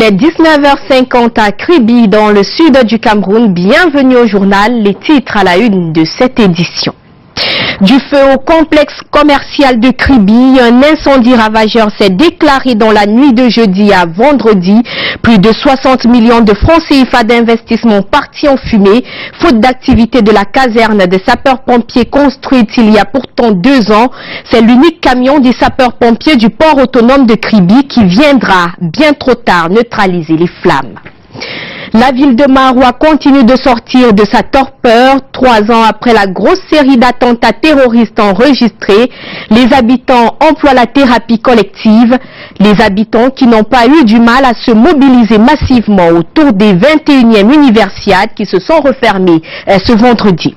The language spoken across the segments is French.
est 19h50 à Kribi dans le sud du Cameroun. Bienvenue au journal, les titres à la une de cette édition. Du feu au complexe commercial de Kribi, un incendie ravageur s'est déclaré dans la nuit de jeudi à vendredi. Plus de 60 millions de francs CFA d'investissement partis en fumée, faute d'activité de la caserne des sapeurs-pompiers construite il y a pourtant 2 ans. C'est l'unique camion des sapeurs-pompiers du port autonome de Kribi qui viendra bien trop tard neutraliser les flammes. La ville de Maroua continue de sortir de sa torpeur. 3 ans après la grosse série d'attentats terroristes enregistrés, les habitants emploient la thérapie collective. Les habitants qui n'ont pas eu du mal à se mobiliser massivement autour des 21e universiades qui se sont refermées ce vendredi.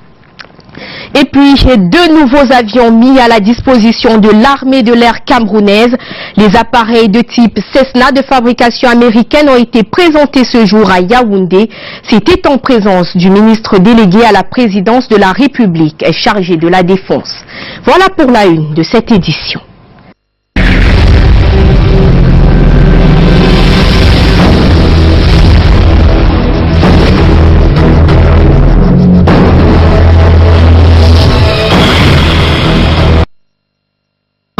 Et puis, 2 nouveaux avions mis à la disposition de l'armée de l'air camerounaise. Les appareils de type Cessna de fabrication américaine ont été présentés ce jour à Yaoundé. C'était en présence du ministre délégué à la présidence de la République chargé de la défense. Voilà pour la une de cette édition.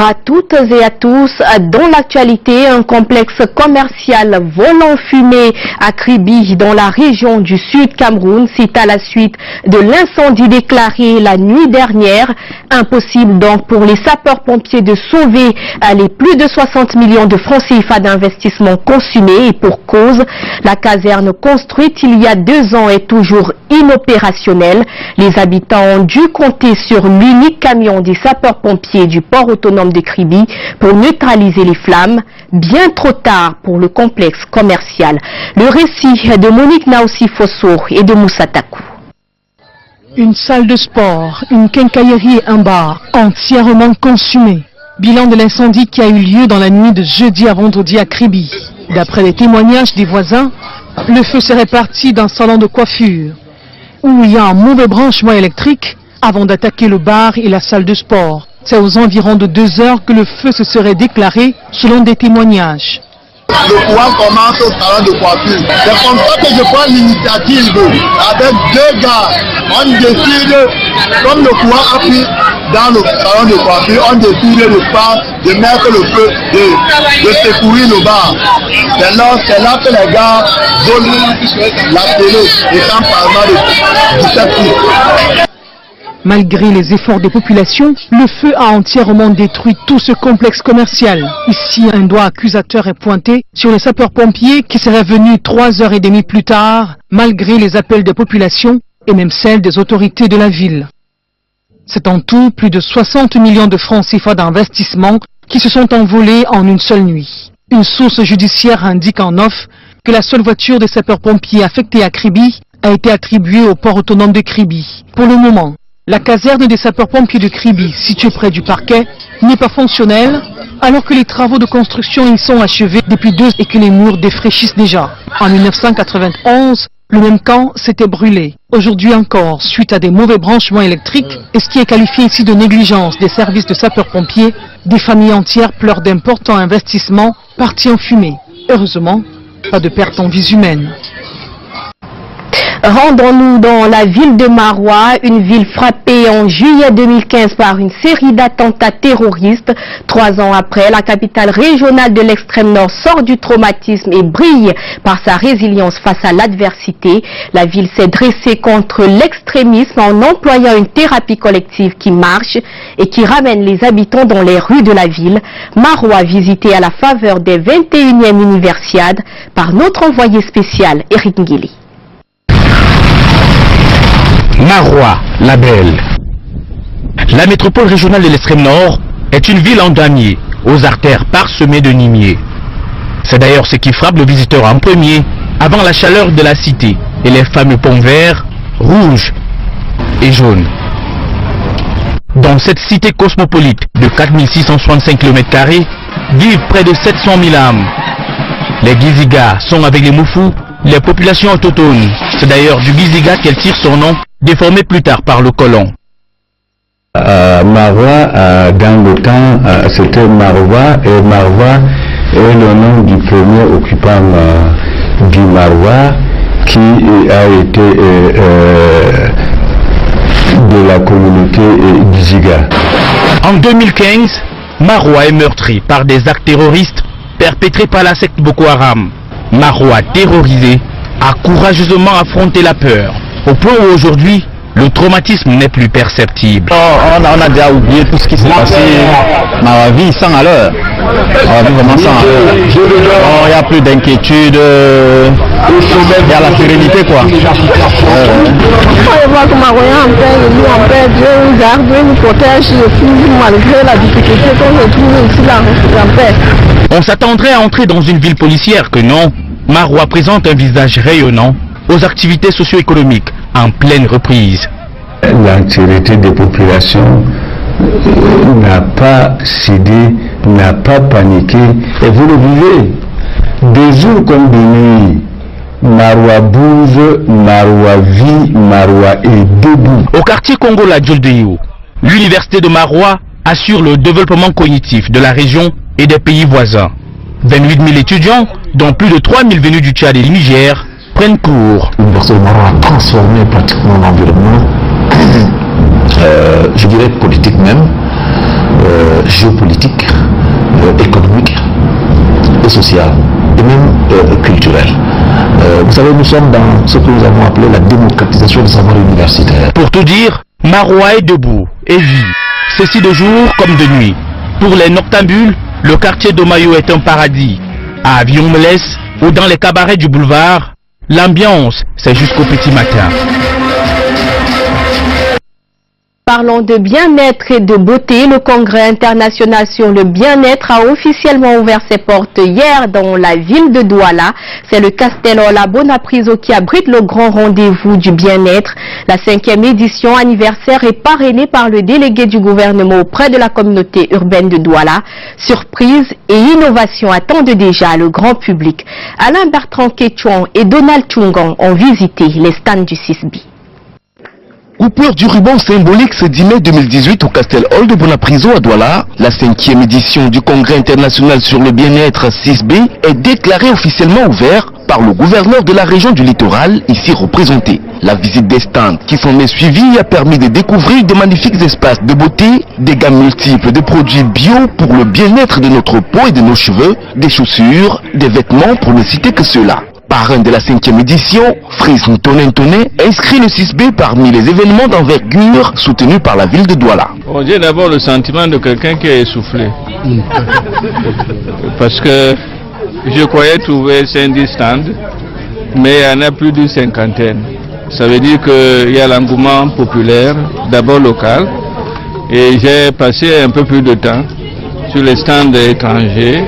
À toutes et à tous, dans l'actualité, un complexe commercial volant fumée à Kribi dans la région du Sud Cameroun. C'est à la suite de l'incendie déclaré la nuit dernière. Impossible donc pour les sapeurs-pompiers de sauver les plus de 60 millions de francs CFA d'investissement consumés et pour cause. La caserne construite il y a 2 ans est toujours inopérationnelle. Les habitants ont dû compter sur l'unique camion des sapeurs-pompiers du port autonome de Kribi pour neutraliser les flammes, bien trop tard pour le complexe commercial. Le récit de Monique Naoussi Fosso et de Moussa Takou. Une salle de sport, une quincaillerie et un bar entièrement consumés. Bilan de l'incendie qui a eu lieu dans la nuit de jeudi à vendredi à Kribi. D'après les témoignages des voisins, le feu s'est réparti dans un salon de coiffure où il y a un mauvais branchement électrique avant d'attaquer le bar et la salle de sport. C'est aux environs de 2 heures que le feu se serait déclaré, selon des témoignages. Le courant commence au salon de coiffure. C'est comme ça que je prends l'initiative avec 2 gars. On décide, comme le courant a pris dans le salon de coiffure, on décide de mettre le feu, de secourir le bar. C'est là que les gars volent la télé étant parlant de 17 litres. Malgré les efforts des populations, le feu a entièrement détruit tout ce complexe commercial. Ici, un doigt accusateur est pointé sur les sapeurs-pompiers qui seraient venus 3h30 plus tard, malgré les appels des populations et même celles des autorités de la ville. C'est en tout plus de 60 millions de francs CFA d'investissement qui se sont envolés en une seule nuit. Une source judiciaire indique en off que la seule voiture des sapeurs-pompiers affectée à Kribi a été attribuée au port autonome de Kribi. Pour le moment, la caserne des sapeurs-pompiers de Kribi, située près du parquet, n'est pas fonctionnelle, alors que les travaux de construction y sont achevés depuis 2 ans et que les murs défraîchissent déjà. En 1991, le même camp s'était brûlé. Aujourd'hui encore, suite à des mauvais branchements électriques et ce qui est qualifié ici de négligence des services de sapeurs-pompiers, des familles entières pleurent d'importants investissements partis en fumée. Heureusement, pas de perte en vies humaines. Rendons-nous dans la ville de Maroua, une ville frappée en juillet 2015 par une série d'attentats terroristes. 3 ans après, la capitale régionale de l'extrême nord sort du traumatisme et brille par sa résilience face à l'adversité. La ville s'est dressée contre l'extrémisme en employant une thérapie collective qui marche et qui ramène les habitants dans les rues de la ville. Maroua visitée à la faveur des 21e universiades par notre envoyé spécial Eric Ngili. Maroua, la belle. La métropole régionale de l'extrême nord est une ville en damier, aux artères parsemées de nimiers. C'est d'ailleurs ce qui frappe le visiteur en premier, avant la chaleur de la cité et les fameux ponts verts, rouges et jaunes. Dans cette cité cosmopolite de 4665 km², vivent près de 700 000 âmes. Les Gizigas sont avec les Moufous, les populations autochtones. C'est d'ailleurs du Giziga qu'elle tire son nom, déformé plus tard par le colon. Maroua, dans le temps, c'était Maroua, et Maroua est le nom du premier occupant du Marois qui a été de la communauté d'Iziga. En 2015, Marois est meurtri par des actes terroristes perpétrés par la secte Boko Haram. Marois, terrorisé, a courageusement affronté la peur, au point où aujourd'hui, le traumatisme n'est plus perceptible. On a déjà oublié tout ce qui s'est passé dans ma vie sans à l'heure. Ma vie vraiment sans à l'heure. Il n'y a plus d'inquiétude, il y a la sérénité quoi. On voit que Marois en paix, Dieu nous garde, Dieu nous protège, malgré la difficulté qu'on retrouve ici en paix. On s'attendrait à entrer dans une ville policière que non. Marois présente un visage rayonnant aux activités socio-économiques en pleine reprise. L'entièreté des populations n'a pas cédé, n'a pas paniqué. Et vous le vivez, des jours comme des nuits. Marois bouge, Marois vit, Marois est debout. Au quartier Congo-La Djoldéo, l'université de Marois assure le développement cognitif de la région et des pays voisins. 28 000 étudiants, dont plus de 3 000 venus du Tchad et du Niger, prennent cours. L'université de Marois a transformé pratiquement l'environnement, je dirais politique même, géopolitique, économique et social, et même culturel. Vous savez, nous sommes dans ce que nous avons appelé la démocratisation du savoir universitaire. Pour tout dire, Marois est debout et vit, ceci de jour comme de nuit. Pour les noctambules, le quartier d'Omayo est un paradis. À Avion-Melès ou dans les cabarets du boulevard, l'ambiance, c'est jusqu'au petit matin. Parlons de bien-être et de beauté. Le Congrès international sur le bien-être a officiellement ouvert ses portes hier dans la ville de Douala. C'est le Castello La Bonapriso qui abrite le grand rendez-vous du bien-être. La 5e édition anniversaire est parrainée par le délégué du gouvernement auprès de la communauté urbaine de Douala. Surprise et innovation attendent déjà le grand public. Alain Bertrand Quechouan et Donald Chungan ont visité les stands du 6B. Coupure du ruban symbolique ce 10 mai 2018 au Castel Hall de Bonapriso à Douala, la 5e édition du Congrès international sur le bien-être 6B est déclarée officiellement ouverte par le gouverneur de la région du littoral, ici représenté. La visite des stands qui s'en est suivie a permis de découvrir de magnifiques espaces de beauté, des gammes multiples de produits bio pour le bien-être de notre peau et de nos cheveux, des chaussures, des vêtements pour ne citer que ceux-là. Parrain de la 5e édition, Fris Ntoné inscrit le 6B parmi les événements d'envergure soutenus par la ville de Douala. J'ai d'abord le sentiment de quelqu'un qui est essoufflé. Parce que je croyais trouver 5-10 stands, mais il y en a plus d'une cinquantaine. Ça veut dire qu'il y a l'engouement populaire, d'abord local, et j'ai passé un peu plus de temps sur les stands étrangers.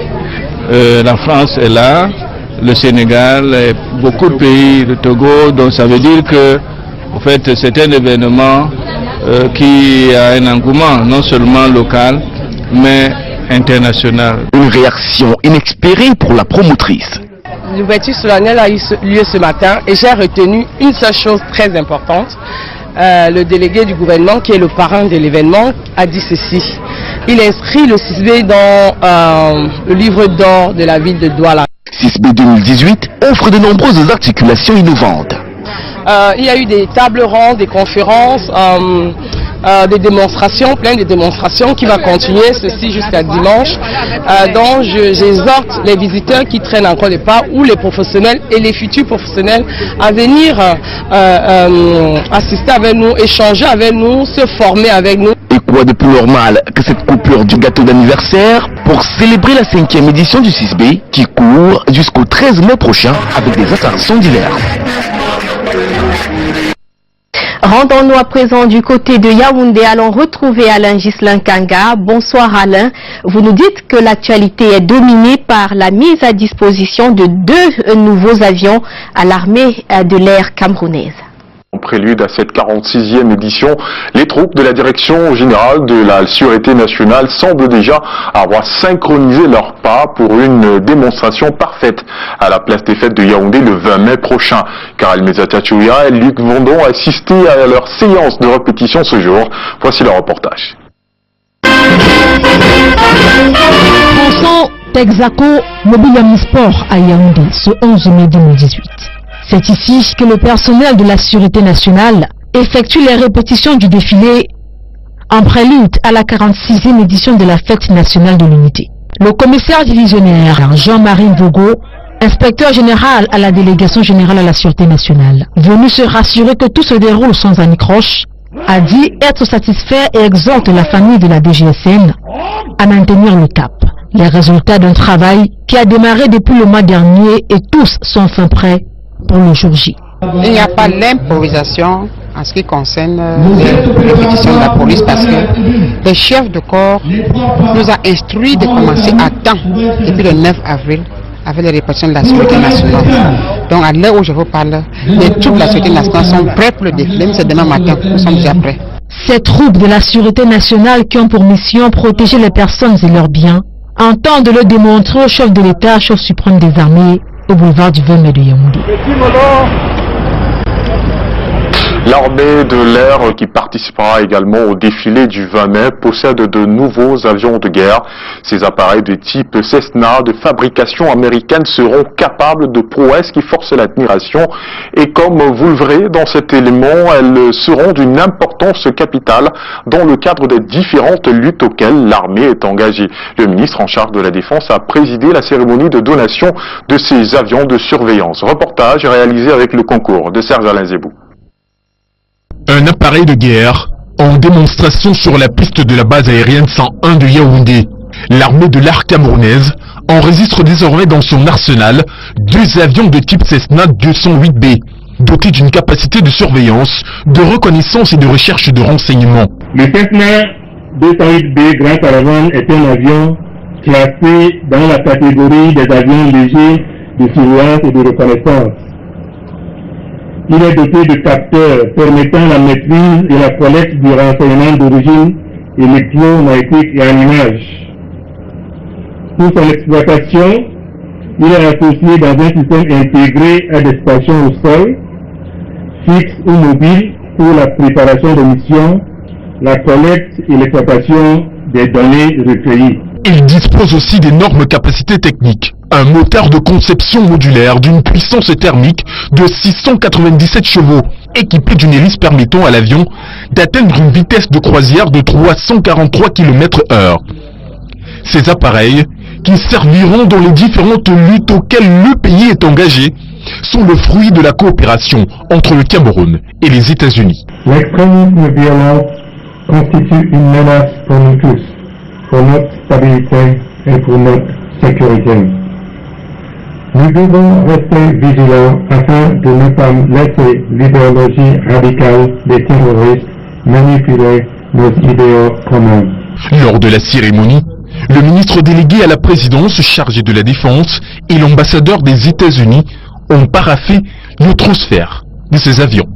La France est là, le Sénégal, et beaucoup de pays, le Togo, donc ça veut dire que en fait, c'est un événement qui a un engouement non seulement local, mais international. Une réaction inespérée pour la promotrice. L'ouverture solennelle a eu lieu ce matin et j'ai retenu une seule chose très importante. Le délégué du gouvernement, qui est le parrain de l'événement, a dit ceci. Il inscrit le 6B dans le livre d'or de la ville de Douala. 6B 2018 offre de nombreuses articulations innovantes. Il y a eu des tables rondes, des conférences, des démonstrations, plein de démonstrations qui vont continuer ceci jusqu'à dimanche. Donc j'exhorte les visiteurs qui traînent encore des pas ou les professionnels et les futurs professionnels à venir assister avec nous, échanger avec nous, se former avec nous. Et quoi de plus normal que cette coupure du gâteau d'anniversaire pour célébrer la 5e édition du 6B qui court jusqu'au 13 mai prochain avec des attractions diverses. Rendons-nous à présent du côté de Yaoundé. Allons retrouver Alain Ghislain Kanga. Bonsoir Alain. Vous nous dites que l'actualité est dominée par la mise à disposition de 2 nouveaux avions à l'armée de l'air camerounaise. En prélude à cette 46e édition, les troupes de la Direction générale de la Sûreté nationale semblent déjà avoir synchronisé leurs pas pour une démonstration parfaite à la place des fêtes de Yaoundé le 20 mai prochain. Karel Mezatachouya et Luc Vendon ont assisté à leur séance de répétition ce jour. Voici leur reportage. Pensant Texaco Mobilium Sport à Yaoundé ce 11 mai 2018. C'est ici que le personnel de la Sûreté nationale effectue les répétitions du défilé en prélude à la 46e édition de la Fête nationale de l'unité. Le commissaire divisionnaire Jean-Marie Vogo, inspecteur général à la délégation générale à la Sûreté nationale, venu se rassurer que tout se déroule sans anicroche, a dit être satisfait et exhorte la famille de la DGSN à maintenir le cap. Les résultats d'un travail qui a démarré depuis le mois dernier et tous sont fin prêts pour le jour J. Il n'y a pas d'improvisation en ce qui concerne les répétitions de la police parce que le chef de corps nous a instruit de commencer à temps depuis le 9 avril avec les répétitions de la Sûreté nationale. Donc à l'heure où je vous parle, les troupes de la Sûreté nationale sont prêts pour le défilé, mais c'est demain matin, nous sommes déjà prêts. Ces troupes de la Sûreté nationale qui ont pour mission protéger les personnes et leurs biens entendent le démontrer au chef de l'État, chef suprême des armées, au boulevard du 20 mai de Yaoundé. L'armée de l'air, qui participera également au défilé du 20 mai, possède de nouveaux avions de guerre. Ces appareils de type Cessna de fabrication américaine seront capables de prouesses qui forcent l'admiration. Et comme vous le verrez dans cet élément, elles seront d'une importance capitale dans le cadre des différentes luttes auxquelles l'armée est engagée. Le ministre en charge de la Défense a présidé la cérémonie de donation de ces avions de surveillance. Reportage réalisé avec le concours de Serge Alain Zébou. Un appareil de guerre en démonstration sur la piste de la base aérienne 101 de Yaoundé. L'armée de l'air camerounaise enregistre désormais dans son arsenal 2 avions de type Cessna 208B, dotés d'une capacité de surveillance, de reconnaissance et de recherche de renseignements. Le Cessna 208B Grand Caravane est un avion classé dans la catégorie des avions légers de surveillance et de reconnaissance. Il est doté de capteurs permettant la maîtrise et la collecte du renseignement d'origine électromagnétique et en images. Pour son exploitation, il est associé dans un système intégré à des stations au sol, fixes ou mobiles, pour la préparation de missions, la collecte et l'exploitation des données recueillies. Il dispose aussi d'énormes capacités techniques. Un moteur de conception modulaire d'une puissance thermique de 697 chevaux, équipé d'une hélice permettant à l'avion d'atteindre une vitesse de croisière de 343 km/h. Ces appareils, qui serviront dans les différentes luttes auxquelles le pays est engagé, sont le fruit de la coopération entre le Cameroun et les États-Unis. L'extrémisme violent constitue une menace pour nous tous, pour notre stabilité et pour notre sécurité. Nous devons rester vigilants afin de ne pas laisser l'idéologie radicale des terroristes manipuler nos idéaux communs. Lors de la cérémonie, le ministre délégué à la présidence chargé de la défense et l'ambassadeur des États-Unis ont paraphé le transfert de ces avions.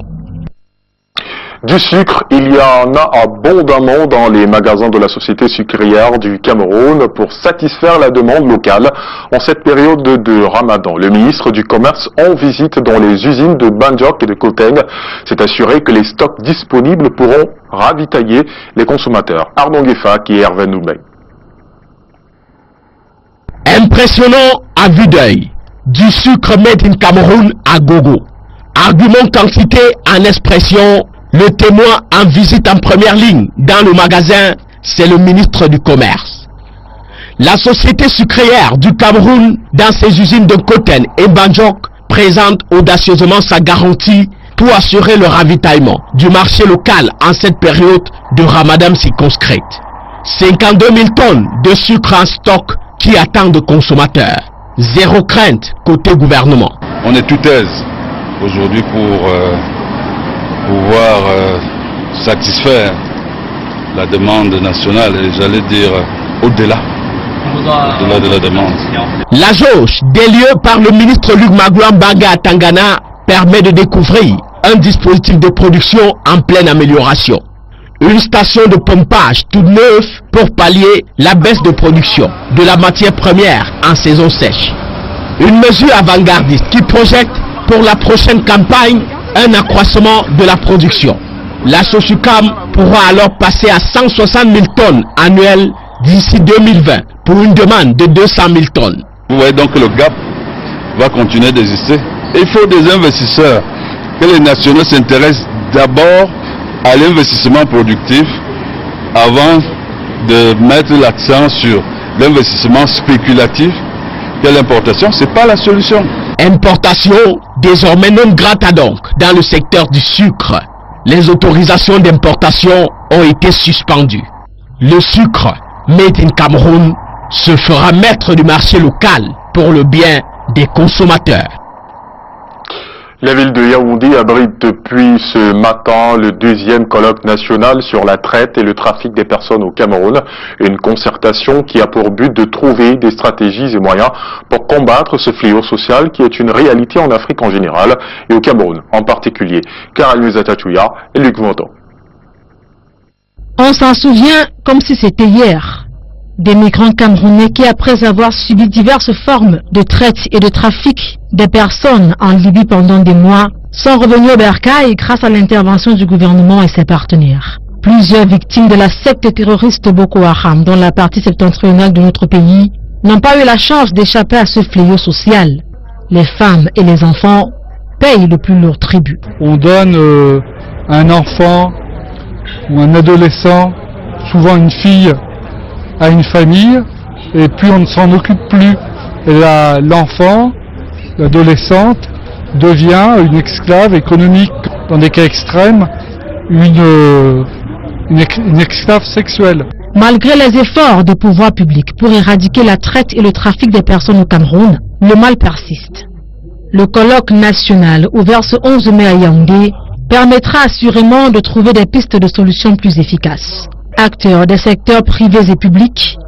Du sucre, il y en a abondamment dans les magasins de la société sucrière du Cameroun pour satisfaire la demande locale en cette période de Ramadan. Le ministre du Commerce, en visite dans les usines de Banjok et de Koteng, s'est assuré que les stocks disponibles pourront ravitailler les consommateurs. Arnaud Gueffak et Hervé Noubey. Impressionnant à vue d'œil. Du sucre made in Cameroun à gogo. Argument quantité en expression. Le témoin en visite en première ligne dans le magasin, c'est le ministre du Commerce. La société sucrière du Cameroun, dans ses usines de Koteng et Banjok, présente audacieusement sa garantie pour assurer le ravitaillement du marché local en cette période de Ramadan circonscrite. 52 000 tonnes de sucre en stock qui attendent consommateurs. Zéro crainte côté gouvernement. On est tout aise aujourd'hui pour pouvoir satisfaire la demande nationale et j'allais dire au-delà de la demande. La jauge déliée par le ministre Luc Magouan-Baga à Tangana permet de découvrir un dispositif de production en pleine amélioration. Une station de pompage toute neuve pour pallier la baisse de production de la matière première en saison sèche. Une mesure avant-gardiste qui projette pour la prochaine campagne un accroissement de la production. La Sosucam pourra alors passer à 160 000 tonnes annuelles d'ici 2020 pour une demande de 200 000 tonnes. Vous voyez donc que le gap va continuer d'exister. Il faut des investisseurs, que les nationaux s'intéressent d'abord à l'investissement productif avant de mettre l'accent sur l'investissement spéculatif. Que l'importation, ce n'est pas la solution. Importation désormais non grata donc dans le secteur du sucre. Les autorisations d'importation ont été suspendues. Le sucre made in Cameroun se fera maître du marché local pour le bien des consommateurs. La ville de Yaoundé abrite depuis ce matin le 2e colloque national sur la traite et le trafic des personnes au Cameroun. Une concertation qui a pour but de trouver des stratégies et moyens pour combattre ce fléau social qui est une réalité en Afrique en général et au Cameroun en particulier. Caroline Zatachouya et Luc Vonton. On s'en souvient comme si c'était hier. Des migrants camerounais qui, après avoir subi diverses formes de traite et de trafic des personnes en Libye pendant des mois, sont revenus au bercail grâce à l'intervention du gouvernement et ses partenaires. Plusieurs victimes de la secte terroriste Boko Haram dans la partie septentrionale de notre pays n'ont pas eu la chance d'échapper à ce fléau social. Les femmes et les enfants payent le plus lourd tribut. On donne un enfant ou un adolescent, souvent une fille, à une famille, et puis on ne s'en occupe plus. Et l'enfant, l'adolescente, devient une esclave économique, dans des cas extrêmes, une esclave sexuelle. Malgré les efforts des pouvoirs publics pour éradiquer la traite et le trafic des personnes au Cameroun, le mal persiste. Le colloque national, ouvert ce 11 mai à Yaoundé, permettra assurément de trouver des pistes de solutions plus efficaces. Acteurs des secteurs privés et publics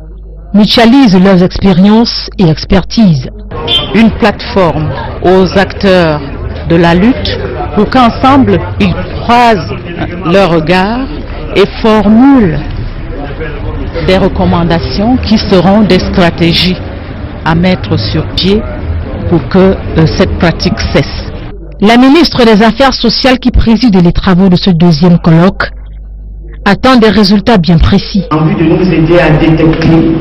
mutualisent leurs expériences et expertises. Une plateforme aux acteurs de la lutte pour qu'ensemble ils croisent leurs regards et formulent des recommandations qui seront des stratégies à mettre sur pied pour que cette pratique cesse. La ministre des Affaires sociales qui préside les travaux de ce 2e colloque attend des résultats bien précis. En vue de nous aider à détecter,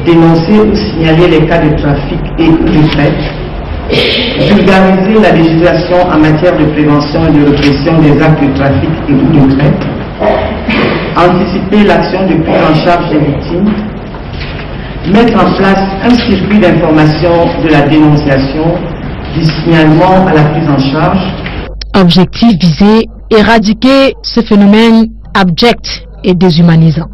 dénoncer ou signaler les cas de trafic et de traite, vulgariser la législation en matière de prévention et de répression des actes de trafic et de traite, anticiper l'action de prise en charge des victimes, mettre en place un circuit d'information de la dénonciation, du signalement à la prise en charge. Objectif visé, éradiquer ce phénomène abject et déshumanisant.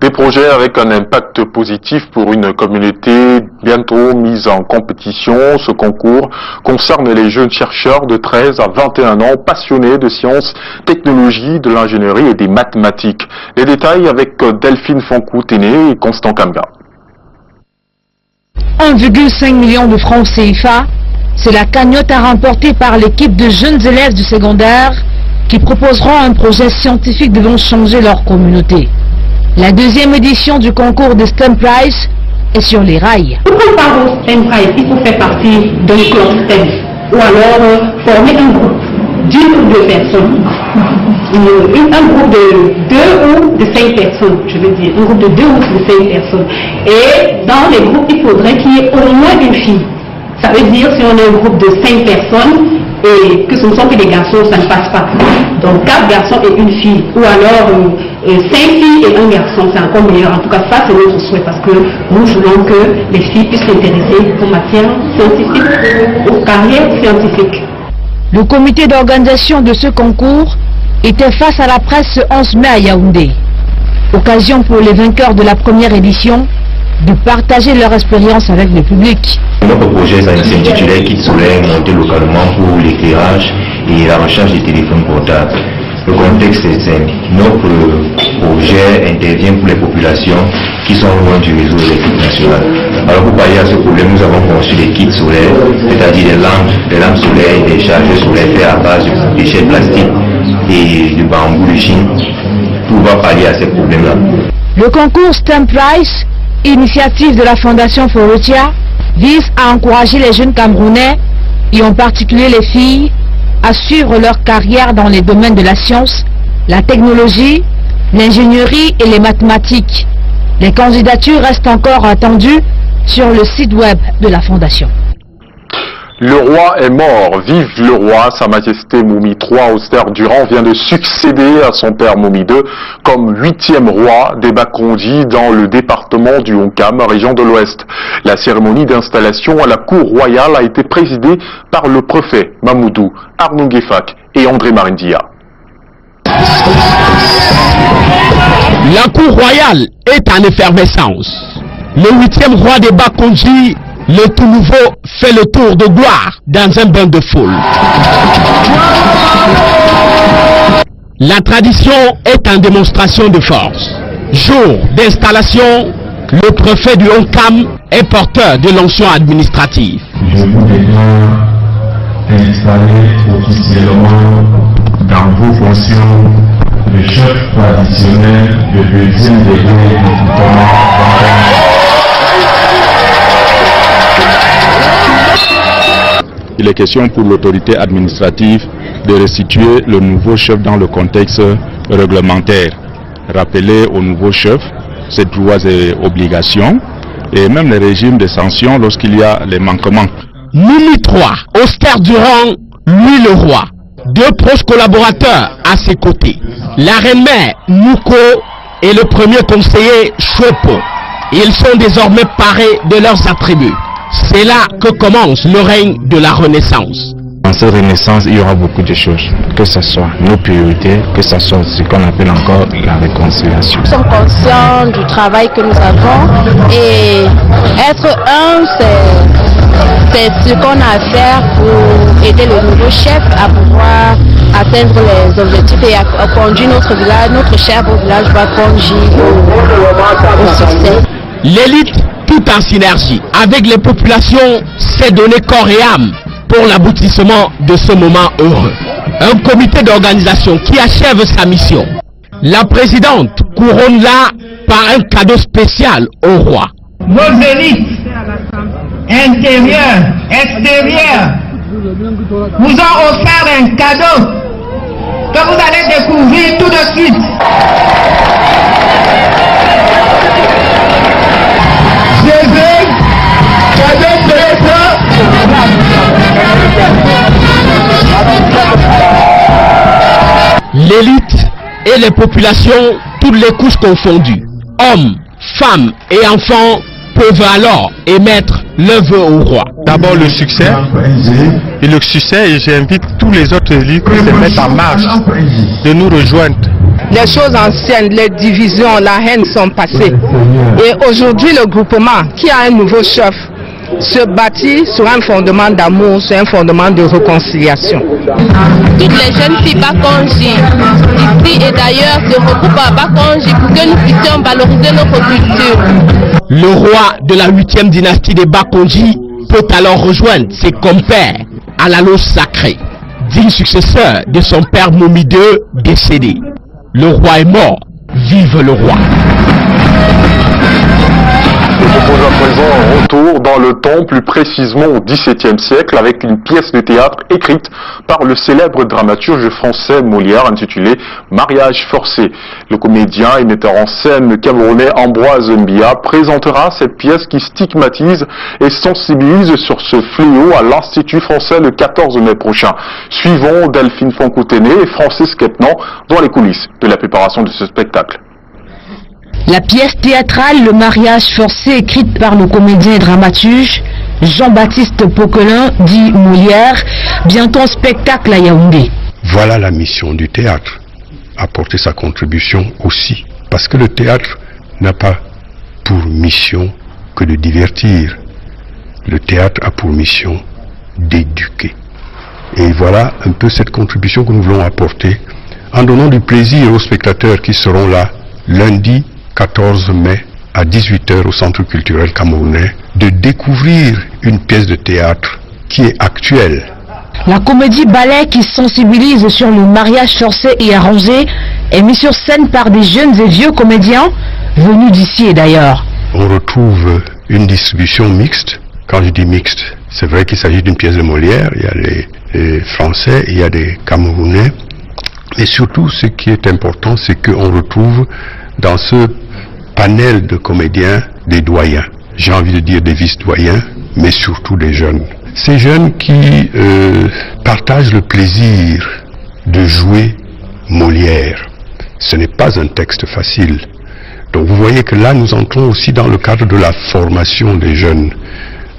Des projets avec un impact positif pour une communauté bientôt mise en compétition. Ce concours concerne les jeunes chercheurs de 13 à 21 ans passionnés de sciences, technologies, de l'ingénierie et des mathématiques. Les détails avec Delphine Fonkou-Téné et Constant Kamga. 1,5 million de francs CFA, c'est la cagnotte à remporter par l'équipe de jeunes élèves du secondaire qui proposeront un projet scientifique devant changer leur communauté. La 2e édition du concours de STEM Prize est sur les rails. Pour préparer au STEM Prize, il faut faire partie d'un club STEM ou alors former un groupe d'une ou deux personnes, un groupe de 2 ou de 5 personnes, je veux dire, un groupe de 2 ou de 5 personnes. Et dans les groupes, il faudrait qu'il y ait au moins une fille. Ça veut dire si on est un groupe de 5 personnes et que ce ne sont que des garçons, ça ne passe pas. Donc 4 garçons et une fille, ou alors 5 filles et un garçon, c'est encore meilleur. En tout cas, ça c'est notre souhait parce que nous voulons que les filles puissent s'intéresser aux matières scientifiques, aux carrières scientifiques. Le comité d'organisation de ce concours était face à la presse ce 11 mai à Yaoundé. Occasion pour les vainqueurs de la première édition de partager leur expérience avec le public. Notre projet s'intitulait Kit solaire monté localement pour l'éclairage et la recherche des téléphones portables. Le contexte est simple. Notre projet intervient pour les populations qui sont loin du réseau électrique national. Alors pour pallier à ce problème, nous avons conçu des kits solaires, c'est-à-dire des lampes solaires et des chargeurs solaires faits à base de déchets plastiques et de bambou de Chine pour pouvoir pallier à ces problèmes-là. Le concours STEM Prize, initiative de la Fondation Forotia, vise à encourager les jeunes Camerounais, et en particulier les filles, à suivre leur carrière dans les domaines de la science, la technologie, l'ingénierie et les mathématiques. Les candidatures restent encore attendues sur le site web de la Fondation. Le roi est mort, vive le roi. Sa Majesté Moumi III Austère-Durand vient de succéder à son père Moumi II comme 8e roi des Bakondji dans le département du Honkam, région de l'Ouest. La cérémonie d'installation à la cour royale a été présidée par le préfet Mamoudou Arnaud Gueffak et André Marindia. La cour royale est en effervescence. Le 8e roi des Bakondji, le tout nouveau, fait le tour de gloire dans un bain de foule. La tradition est en démonstration de force. Jour d'installation, le préfet du Honkam est porteur de l'onction administrative. Je vous déclare installé officiellement dans vos fonctions le chef traditionnel de 2e degré du Touma. Il est question pour l'autorité administrative de restituer le nouveau chef dans le contexte réglementaire. Rappeler au nouveau chef ses droits et obligations et même le régime de sanctions lorsqu'il y a les manquements. Moumi III Austère-Durand, lui le roi. Deux proches collaborateurs à ses côtés. La reine-mère Mouko et le premier conseiller Chouepo. Ils sont désormais parés de leurs attributs. C'est là que commence le règne de la Renaissance. Dans cette Renaissance, il y aura beaucoup de choses, que ce soit nos priorités, que ce soit ce qu'on appelle encore la réconciliation. Nous sommes conscients du travail que nous avons et être un, c'est ce qu'on a à faire pour aider le nouveau chef à pouvoir atteindre les objectifs et à conduire notre village, notre cher beau village Bakondji au succès. L'élite, tout en synergie avec les populations, s'est donné corps et âme pour l'aboutissement de ce moment heureux. Un comité d'organisation qui achève sa mission. La présidente couronne-la par un cadeau spécial au roi. Nos élites, intérieures, extérieures, vous ont offert un cadeau que vous allez découvrir tout de suite. L'élite et les populations, toutes les couches confondues, hommes, femmes et enfants, peuvent alors émettre le vœu au roi. D'abord le succès, et j'invite tous les autres élus qui se mettent en marche de nous rejoindre. Les choses anciennes, les divisions, la haine sont passées. Et aujourd'hui, le groupement, qui a un nouveau chef, se bâtit sur un fondement d'amour, sur un fondement de réconciliation. Toutes les jeunes filles Bakondji, ici et d'ailleurs, se regroupent à Bakondji pour que nous puissions valoriser notre culture. Le roi de la 8e dynastie des Bakondji peut alors rejoindre ses compères à la loge sacrée, digne successeur de son père Moumi II décédé. Le roi est mort, vive le roi. Je propose à présent un retour dans le temps, plus précisément au XVIIe siècle, avec une pièce de théâtre écrite par le célèbre dramaturge français Molière intitulée Mariage forcé. Le comédien et metteur en scène camerounais Ambroise Mbia présentera cette pièce qui stigmatise et sensibilise sur ce fléau à l'Institut français le 14 mai prochain. Suivons Delphine Foncoutené et Francis Quetnan dans les coulisses de la préparation de ce spectacle. La pièce théâtrale Le mariage forcé, écrite par le comédien et dramaturge Jean-Baptiste Poquelin, dit Molière, bientôt en spectacle à Yaoundé. Voilà la mission du théâtre, apporter sa contribution aussi, parce que le théâtre n'a pas pour mission que de divertir. Le théâtre a pour mission d'éduquer. Et voilà un peu cette contribution que nous voulons apporter en donnant du plaisir aux spectateurs qui seront là lundi 14 mai à 18 h au Centre culturel camerounais, de découvrir une pièce de théâtre qui est actuelle. La comédie ballet qui sensibilise sur le mariage forcé et arrangé est mise sur scène par des jeunes et vieux comédiens venus d'ici et d'ailleurs. On retrouve une distribution mixte. Quand je dis mixte, c'est vrai qu'il s'agit d'une pièce de Molière, il y a les Français, il y a des Camerounais. Mais surtout, ce qui est important, c'est qu'on retrouve dans ce panel de comédiens, des doyens. J'ai envie de dire des vice-doyens, mais surtout des jeunes. Ces jeunes qui partagent le plaisir de jouer Molière. Ce n'est pas un texte facile. Donc vous voyez que là nous entrons aussi dans le cadre de la formation des jeunes,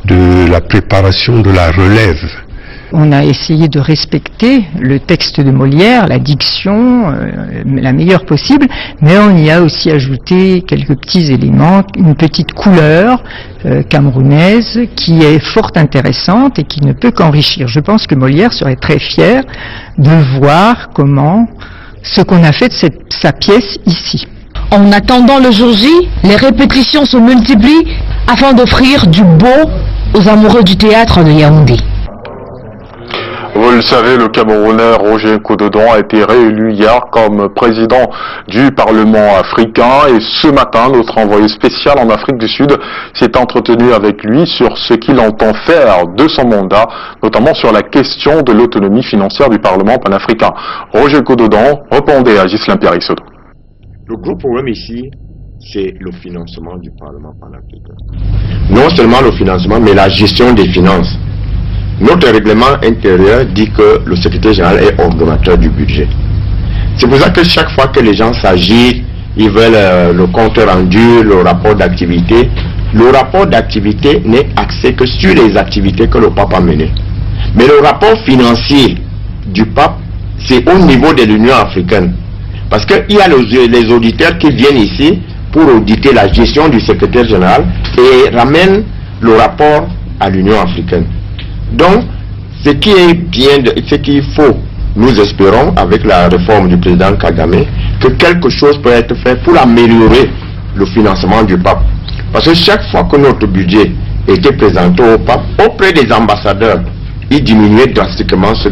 de la préparation de la relève. On a essayé de respecter le texte de Molière, la diction, la meilleure possible, mais on y a aussi ajouté quelques petits éléments, une petite couleur camerounaise qui est fort intéressante et qui ne peut qu'enrichir. Je pense que Molière serait très fier de voir comment ce qu'on a fait de sa pièce ici. En attendant le jour J, les répétitions se multiplient afin d'offrir du beau aux amoureux du théâtre de Yaoundé. Vous le savez, le Camerounais Roger Kododon a été réélu hier comme président du Parlement africain et ce matin, notre envoyé spécial en Afrique du Sud s'est entretenu avec lui sur ce qu'il entend faire de son mandat, notamment sur la question de l'autonomie financière du Parlement panafricain. Roger Kododon répondait à Ghislain Pierre-Issodo. Le gros problème ici, c'est le financement du Parlement panafricain. Non seulement le financement, mais la gestion des finances. Notre règlement intérieur dit que le secrétaire général est ordonnateur du budget. C'est pour ça que chaque fois que les gens s'agitent, ils veulent le compte rendu, le rapport d'activité. Le rapport d'activité n'est axé que sur les activités que le pape a menées. Mais le rapport financier du pape, c'est au niveau de l'Union africaine. Parce qu'il y a les auditeurs qui viennent ici pour auditer la gestion du secrétaire général et ramènent le rapport à l'Union africaine. Donc, ce qui est bien, ce qu'il faut, nous espérons, avec la réforme du président Kagame, que quelque chose peut être fait pour améliorer le financement du pape. Parce que chaque fois que notre budget était présenté au pape, auprès des ambassadeurs, il diminuait drastiquement ce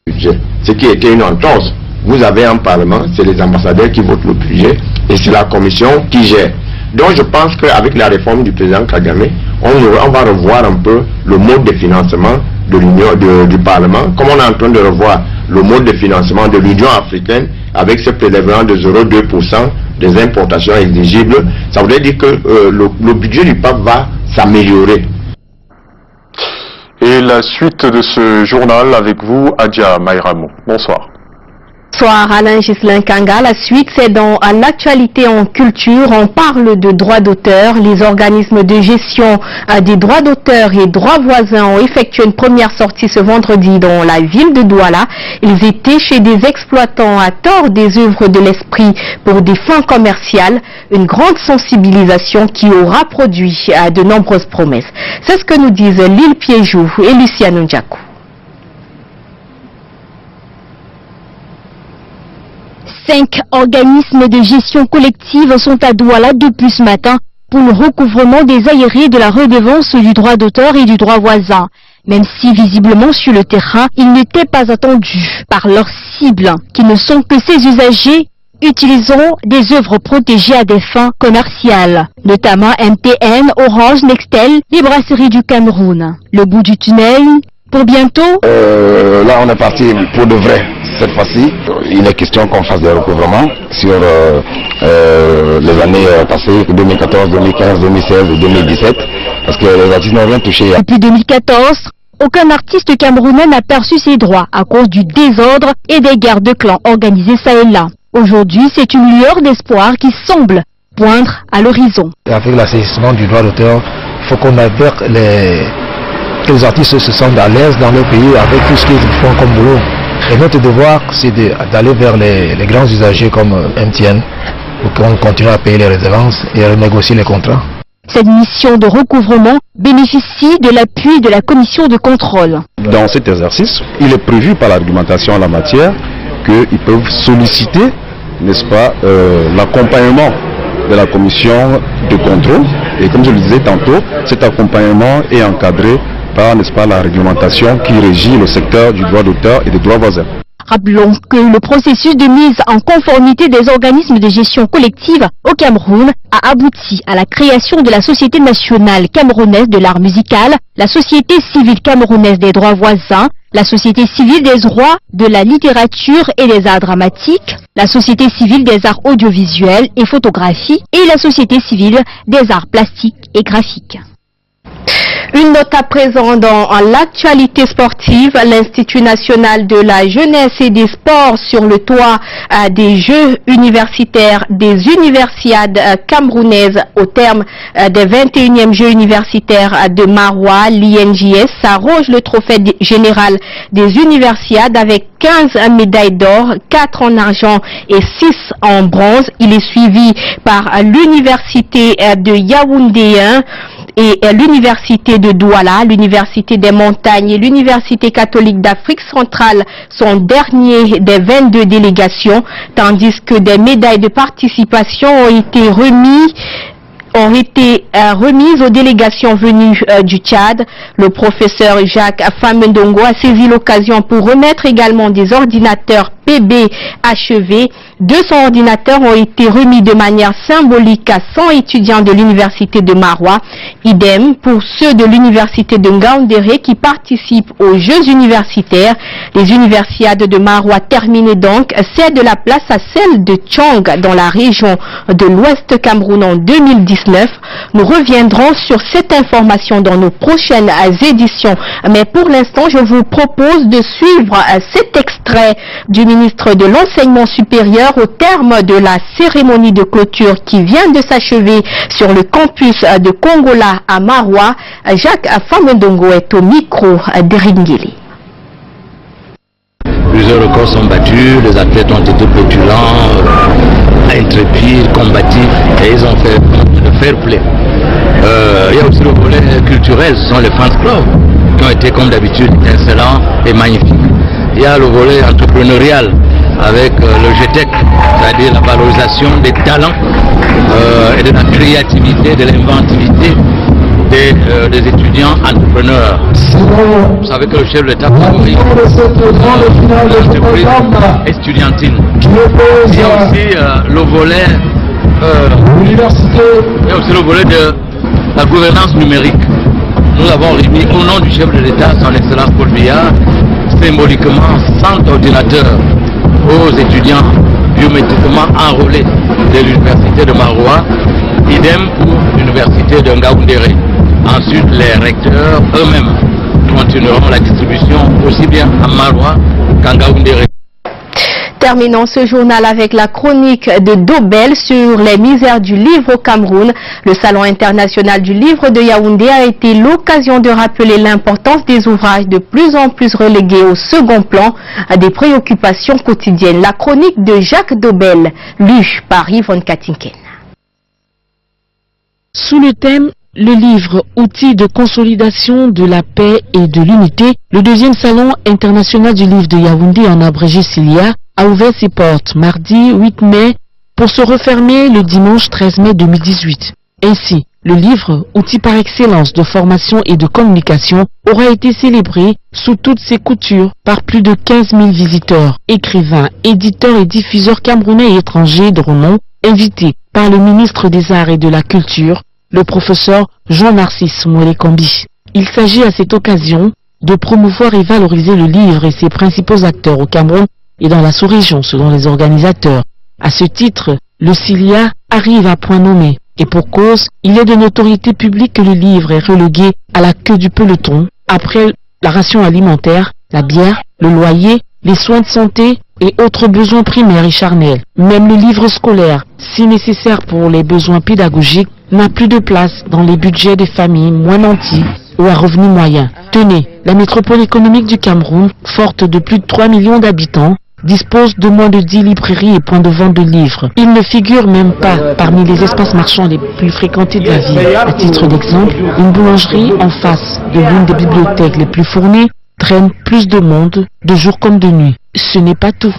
budget. Ce qui était une entorse. Vous avez un parlement, c'est les ambassadeurs qui votent le budget et c'est la commission qui gère. Donc je pense qu'avec la réforme du président Kagame, on va revoir un peu le mode de financement de l'Union du Parlement, comme on est en train de revoir le mode de financement de l'Union africaine avec ce prélèvement de 0,2% des importations exigibles. Ça voudrait dire que le budget du pape va s'améliorer. Et la suite de ce journal avec vous, Adja Maïramou. Bonsoir. Bonsoir Alain Ghislain Kanga. La suite, c'est dans l'actualité en culture. On parle de droits d'auteur. Les organismes de gestion des droits d'auteur et droits voisins ont effectué une première sortie ce vendredi dans la ville de Douala. Ils étaient chez des exploitants à tort des œuvres de l'esprit pour des fins commerciales. Une grande sensibilisation qui aura produit de nombreuses promesses. C'est ce que nous disent Lille Piéjou et Luciano Ndiakou. 5 organismes de gestion collective sont à Douala depuis ce matin pour le recouvrement des aérés de la redevance du droit d'auteur et du droit voisin. Même si visiblement sur le terrain, ils n'étaient pas attendus par leurs cibles, qui ne sont que ces usagers utilisant des œuvres protégées à des fins commerciales, notamment MTN, Orange, Nextel, les brasseries du Cameroun. Le bout du tunnel, pour bientôt. Là on est parti pour de vrai. Cette fois-ci, il est question qu'on fasse des recouvrements sur les années passées, 2014, 2015, 2016 et 2017, parce que les artistes n'ont rien touché. Depuis 2014, aucun artiste camerounais n'a perçu ses droits à cause du désordre et des guerres de clans organisées ça et là. Aujourd'hui, c'est une lueur d'espoir qui semble poindre à l'horizon. Avec l'assainissement du droit d'auteur, il faut qu'on avère que les artistes se sentent à l'aise dans leur pays avec tout ce qu'ils font comme boulot. Et notre devoir, c'est d'aller vers les grands usagers comme MTN pour qu'on continue à payer les redevances et à renégocier les contrats. Cette mission de recouvrement bénéficie de l'appui de la commission de contrôle. Dans cet exercice, il est prévu par l'argumentation en la matière qu'ils peuvent solliciter, n'est-ce pas, l'accompagnement de la commission de contrôle. Et comme je le disais tantôt, cet accompagnement est encadré par, n'est-ce pas, la réglementation qui régit le secteur du droit d'auteur et des droits voisins. Rappelons que le processus de mise en conformité des organismes de gestion collective au Cameroun a abouti à la création de la Société nationale camerounaise de l'art musical, la Société civile camerounaise des droits voisins, la Société civile des droits de la littérature et des arts dramatiques, la Société civile des arts audiovisuels et photographie et la Société civile des arts plastiques et graphiques. Une note à présent dans l'actualité sportive. L'Institut national de la jeunesse et des sports sur le toit des Jeux universitaires des universiades camerounaises au terme des 21e Jeux universitaires de Maroua, l'INJS s'arroge le trophée général des universiades avec 15 médailles d'or, 4 en argent et 6 en bronze. Il est suivi par l'université de Yaoundé 1 et l'université de Douala, l'université des montagnes et l'université catholique d'Afrique centrale sont derniers des 22 délégations, tandis que des médailles de participation ont été remises aux délégations venues du Tchad. Le professeur Jacques Famendongo a saisi l'occasion pour remettre également des ordinateurs PBHEV. 200 ordinateurs ont été remis de manière symbolique à 100 étudiants de l'université de Maroua. Idem pour ceux de l'université de Ngaoundéré qui participent aux Jeux universitaires. Les universiades de Maroua terminent donc cèdent la place à celle de Tchang dans la région de l'Ouest Cameroun en 2019. Nous reviendrons sur cette information dans nos prochaines éditions. Mais pour l'instant, je vous propose de suivre cet extrait du ministre de l'Enseignement supérieur au terme de la cérémonie de clôture qui vient de s'achever sur le campus de Kongola à Maroua. Jacques Famendongo est au micro d'Eringeli. Plusieurs records sont battus, les athlètes ont été pétulants, intrépides, combatifs et ils ont fait le fair play. Il y a aussi le volet culturel, ce sont les fans clubs qui ont été comme d'habitude étincelants et magnifiques. Il y a le volet entrepreneurial avec le GTEC, c'est-à-dire la valorisation des talents et de la créativité, de l'inventivité des étudiants entrepreneurs. Vous savez que le chef de l'État favorise l'entreprise estudiantine. Il y a aussi le volet de la gouvernance numérique. Nous avons remis au nom du chef de l'État, son Excellence Paul Biya, symboliquement 100 ordinateurs aux étudiants biométriquement enrôlés de l'université de Maroua, idem pour l'université de Ngaoundéré. Ensuite, les recteurs eux-mêmes continueront la distribution aussi bien à Maroua qu'à Ngaoundéré. Terminons ce journal avec la chronique de Dobel sur les misères du livre au Cameroun. Le Salon international du livre de Yaoundé a été l'occasion de rappeler l'importance des ouvrages de plus en plus relégués au second plan à des préoccupations quotidiennes. La chronique de Jacques Dobel, lue par Yvonne Katinken. Sous le thème « Le livre, outil de consolidation de la paix et de l'unité », le deuxième Salon international du livre de Yaoundé, en abrégé SILIA, a ouvert ses portes mardi 8 mai pour se refermer le dimanche 13 mai 2018. Ainsi, le livre, outil par excellence de formation et de communication, aura été célébré sous toutes ses coutures par plus de 15 000 visiteurs, écrivains, éditeurs et diffuseurs camerounais et étrangers de renom, invités par le ministre des Arts et de la Culture, le professeur Jean-Narcisse Mouelekambi. Il s'agit à cette occasion de promouvoir et valoriser le livre et ses principaux acteurs au Cameroun et dans la sous-région selon les organisateurs. À ce titre, le SILIA arrive à point nommé. Et pour cause, il est de notoriété publique que le livre est relégué à la queue du peloton après la ration alimentaire, la bière, le loyer, les soins de santé et autres besoins primaires et charnels. Même le livre scolaire, si nécessaire pour les besoins pédagogiques, n'a plus de place dans les budgets des familles moins nantis ou à revenus moyens. Tenez, la métropole économique du Cameroun, forte de plus de 3 millions d'habitants, dispose de moins de 10 librairies et points de vente de livres. Il ne figure même pas parmi les espaces marchands les plus fréquentés de la ville. À titre d'exemple, une boulangerie en face de l'une des bibliothèques les plus fournies traîne plus de monde de jour comme de nuit. Ce n'est pas tout.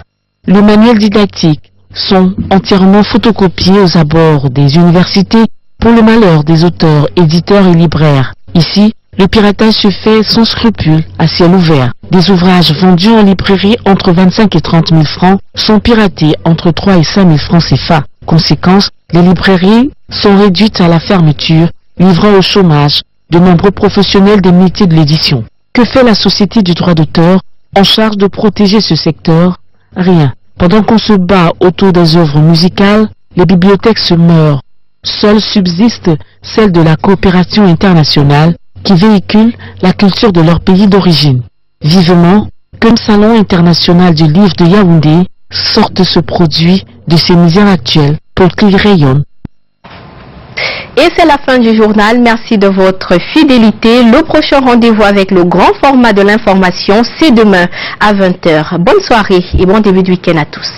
Les manuels didactiques sont entièrement photocopiés aux abords des universités pour le malheur des auteurs, éditeurs et libraires. Ici, Le piratage se fait sans scrupule, à ciel ouvert. Des ouvrages vendus en librairie entre 25 et 30 000 francs sont piratés entre 3 et 5 000 francs CFA. Conséquence, les librairies sont réduites à la fermeture, livrant au chômage de nombreux professionnels des métiers de l'édition. Que fait la Société du droit d'auteur en charge de protéger ce secteur? Rien. Pendant qu'on se bat autour des œuvres musicales, les bibliothèques se meurent. Seule subsiste celle de la coopération internationale qui véhicule la culture de leur pays d'origine. Vivement que le Salon international du livre de Yaoundé sorte ce produit de ces misères actuelles pour qu'il rayonne. Et c'est la fin du journal. Merci de votre fidélité. Le prochain rendez-vous avec le grand format de l'information, c'est demain à 20 h. Bonne soirée et bon début de week-end à tous.